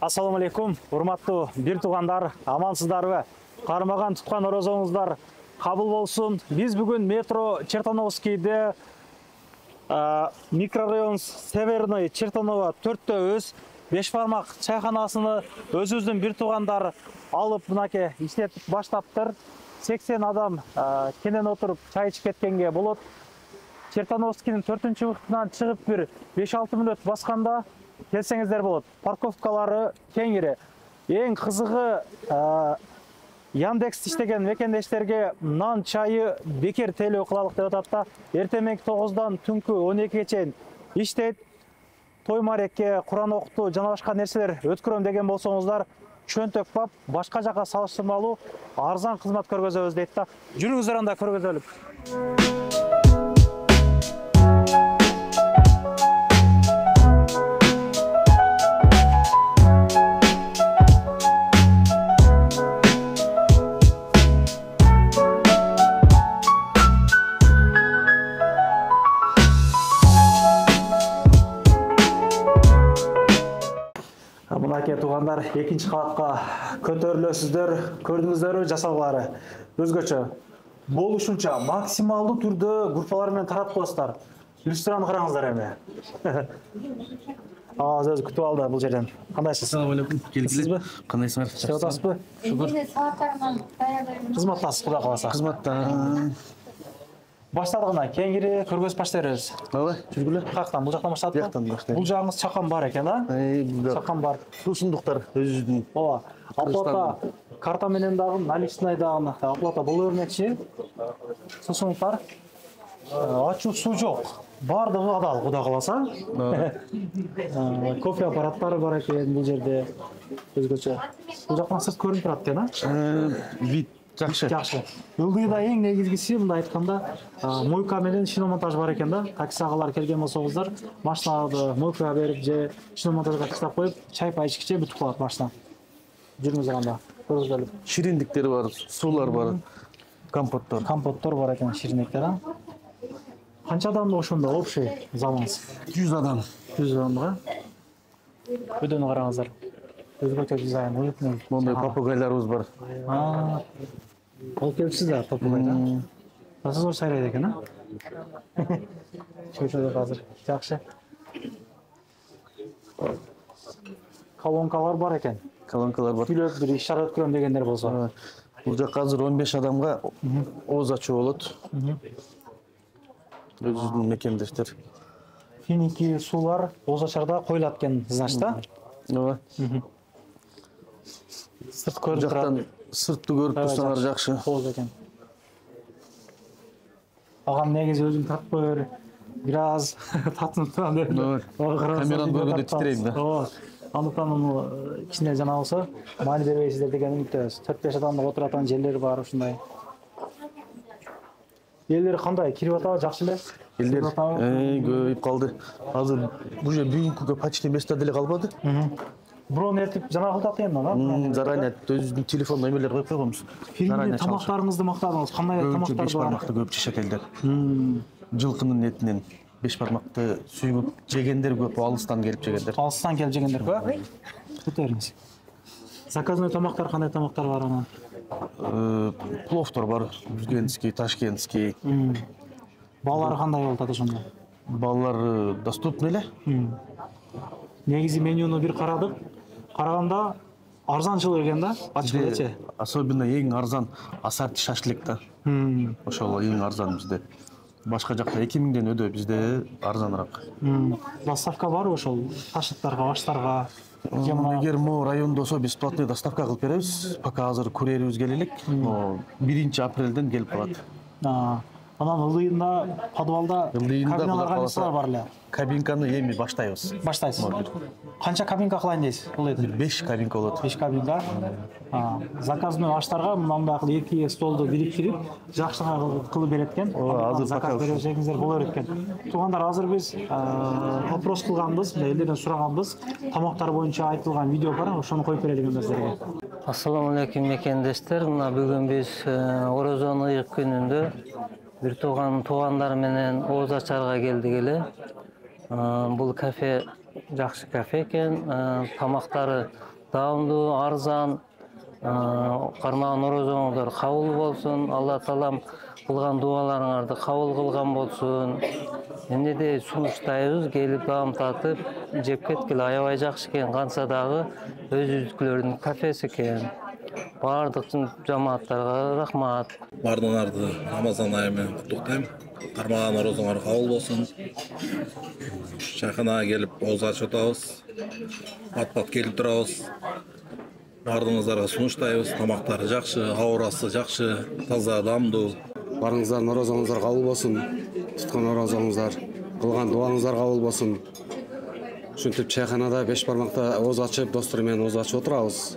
Ассаламу алейкум, урматтуу бир туугандар, амансыздарбы? Кармаган туткан орозоңуздар кабыл болсун. Биз бүгүн метро Чертановскийде микрорайон Северный Чертаново 4-өз 5 бармак чайханасыны өзүбүздүн бир туугандар алып мынакей иштетип баштаптыр. 80 адам кенен отуруп чай ичип кеткенге болот. Чертановскийдин 4-бухтунан чыгып бир 5-6 мүнөт басканда келсеңиздер болот. Парковкалары кеңири. Эң кызыгы Яндекс иштеген мекендештерге нан чайы бекер төлөө кылалык деп атат да. Эртең 9-дан түнкү 12-ге чейин иштейт. Той маrekке, Куран окутуу жана башка нерселер өткөрөм деген болсоңуздар, чөнтөк бап башка жака салыштырмалуу арзан кызмат көргөзөбүз дейт да. Жүрүңүздөр анда көргөзөлүк. Мынакей туугандар, экинчи кабатка көтөрүлөсүздөр, көрдүңүздөрбү жасалгылары өзгөчө. Болушунча максималдуу түрдө группалар менен тарап коесуздар. Иллюстраны караңыздар эми. Өзү күтүп алды бул жерден. Кандайсыз? Ассаламу алейкум. Келгиле. Кандайсыңар? Иштеп атасызбы? Шүгүр. Кызматтасыз, Кудай кааласа. Кызматта. Баштадык ана, кеңири көргөзүп баштайбыз. Ооба, жүргүлө. Каяктан? Бул жактан баштадык. Бияктан баштайбыз. Бул жагыңыз чакан бар экен, а? Чакан бар. Суусундуктар өзүбүздүн. Ооба. Оплата карта менен дагы, наличный дагы. Оплата боло бермекчи. Суусундуктар. Ачуу суу жок. Бардыгы адал, Кудай кааласа. Кофе аппараттары бар экен бул жерде. Өзгөчө. Бул жактан сырт көрүнүп турат экен, а? Вид жакшы. Жакшы. Ылдыйда эң негизгиси мындай айтканда, мойка менен шиномонтаж бар экен да. Такси агалар келген болсоңуздар, машинаны мойкага берип же шиномонтажга таштап коюп, чай пай ичкиче бүтүп калат машина. Жүрүңүздөр анда. Көргөзөлүп. Шириндиктер бар, суулар бар, компоттор. Компоттор бар экен, шириндиктер, а? Канча адамды ошондо общий залыңыз? 100 адам. 100 адамга. Өдөнү караңыздар. Өзгөчө дизайн, уютный. Мондай попугайларыбыз бар. Алып келипсиздер попугайда. Насыз ор сайрайт экен, а? Чөйчөдө азыр. Жакшы. Колонкалар бар экен. Колонкалар бар. Күлөп бир ишара өткөрөм дегендер болсо. Бул жакка азыр 15 адамга ооз ачуу болот. Өзүбүздүн мекендештер. Финики суулар ооз-ачарда коюлат экен, значит, да? Ооба. Сырт көрүп турат. Сыртты көрүп турсаңар жакшы. Ооз экен. Агам негизи өзүң тартпай бер. Бир аз татынып турам деп. Камераны көргөндө титрейм да. Ооба. Андыктан кичине жана болсо маани бербейсиздер деген үмүттөбүз. 4-5 адамдык отуратын жерлер бар ушундай. Элдер кандай? Кирип атабы, жакшы эле? Элдер көбөйүп калды. Азыр бул жер бүгүнкүгө почти место деле калбады. Бирок эртип жана кылдат эми, да? Заранее өзүбүздүн телефон номерлер коюп койгонбуз. Фильмде тамактарыңызды мактадыңыз. Кандай тамактар бар? 5 бармакты көп жешет элдер. Жылкынын этинен 5 бармакты сүйүп жегендер көп, алыстан келип жегендер. Алыстан келип жегендер көп? Көтөрүңүз. Заказной тамактар кандай тамактар бар ана? Пловтор бар, Узгенский, Ташкентский. Балалар кандай болуп атат ошондо? Балалар доступный эле. Негизи менюну бир карадык. Караганда арзанчыл экен да, ачык элечи. Особенно эң арзан ассорти шашлык да. Ошол эң арзан бизде. Башка жакта 2000ден өдө, бизде арзаныраак. Доставка бар ошол ташыттарга, баштарга. Эгер могу райондо болсо бесплатный доставка кылып беребиз. Пока азыр курьерибиз келе элек. 1-апрелден келип калат. Анан ылдыйында подвалда кабиналарга нерселер бар эле. Кабинканы эми баштайбыз. Баштайсыз. Канча кабинка кылайын дейсиз? Бул эди. 5 кабинка болот. 5 кабинка. Заказной аштарга мындай кылып 2 столду бириктирип, жакшы кылып берет экен. Азыр заказ берсеңиздер боло берет экен. Туугандар, азыр биз вопрос кылганбыз, элдерден сураганбыз. Тамактар боюнча айтылган видео бар, ошону коюп берелик силерге. Ассаламу алейкум мекендештер. Мына бүгүн биз Орозонун ыйык күнүндө бир туугандар менен ооз ачарга келдик эле. Бул кафе жакшы кафе экен. Тамактары даамдуу, арзан. Кармаган орозоңуздар кабыл болсун. Алла таалам кылган дуаларыңарды кабыл кылган болсун. Эмне де сунуштайбыз, келип даам татып, жеп кеткиле. Аябай жакшы экен. Канса дагы өзүбүзгүлөрдүн кафеси экен. Бардык жамааттарга рахмат. Бардыңарды Рамазан айы менен куттуктайм. Кармаган орозоңор кабыл болсун. Чайханага келип ооз ачып атабыз. Бат-бат келип турабыз. Бардыңыздарга сунуштайбыз. Тамактары жакшы, аурасы жакшы, таза, даамдуу. Барыңыздар орозоңуздар кабыл болсун. Туткан орозоңуздар, кылган дуаңыздар кабыл болсун. Ушинтип чайханада 5 бармакта ооз ачып, достор менен ооз ачып отурабыз.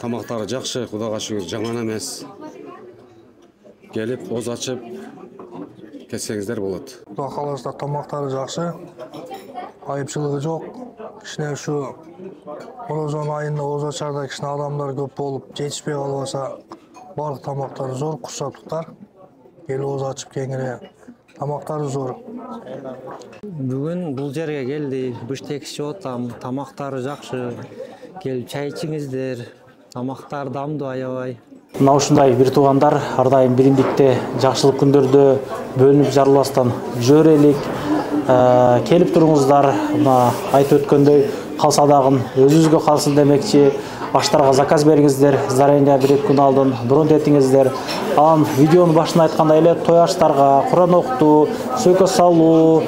Тамактары жакшы, Кудайга шүгүр, жаман эмес. Келип ооз ачып кетсеңиздер болот. Кудай кааласа тамактары жакшы. Айыпчылыгы жок. Кичине ушу Орозон айында ооз ачарда кичине адамдар көп болуп, жетишпей калбаса, барлык тамактары зор, курсаттыктар. Келип ооз ачып кеңире. Тамактары зор. Бүгүн бул жерге келди, быштек ичип атам, тамактары жакшы. Келип чай ичиңиздер. Тамактар даамдуу аябай. Мына ушундай бир туугандар ар дайым биримдикте, жакшылык күндөрдө бөлүнүп жарылбастан жөрелик. Келип туруңуздар, мына айтып өткөндөй калса дагы өзүбүзгө калсын демекчи. Аштарга заказ бериңиздер, зарение 1-2 күн алдын бронь этиңиздер. Анан видеонун башында айткандай эле той аштарга, Куран окутуу, сөйкө салуу,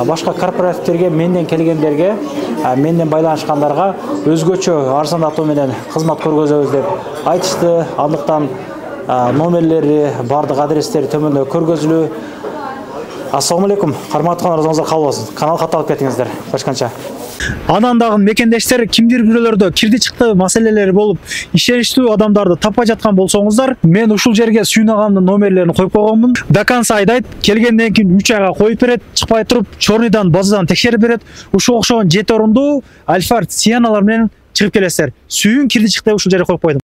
башка корпоративтерге менден келгендерге, менден байланышкандарга өзгөчө арзандатуу менен кызмат көргөзөбүз деп айтышты. Андыктан номерлери, бардык адрестери төмөндө көргөзүлүү. Ассаламу алейкум. Карматтуу орозоңуздар кабыл болсун. Каналга катталып кетиңиздер. Башканча. Анан дагы мекендештер кимдир бирөөлөрдө кирди чыкты маселелери болуп, ишеничтүү адамдарды таппай жаткан болсоңуздар, мен ушул жерге Сүйүн агамдын номерлерин коюп койгонмун. До конца айдайт, келгенден кийин 3 айга коюп берет, чыкпай туруп, чорныйдан, базадан текшерип берет. Ушул окшогон 7 орундуу Альфард Сианалар менен чыгып келесиздер. Сүйүн кирди чыкты ушул жерге коюп койдум.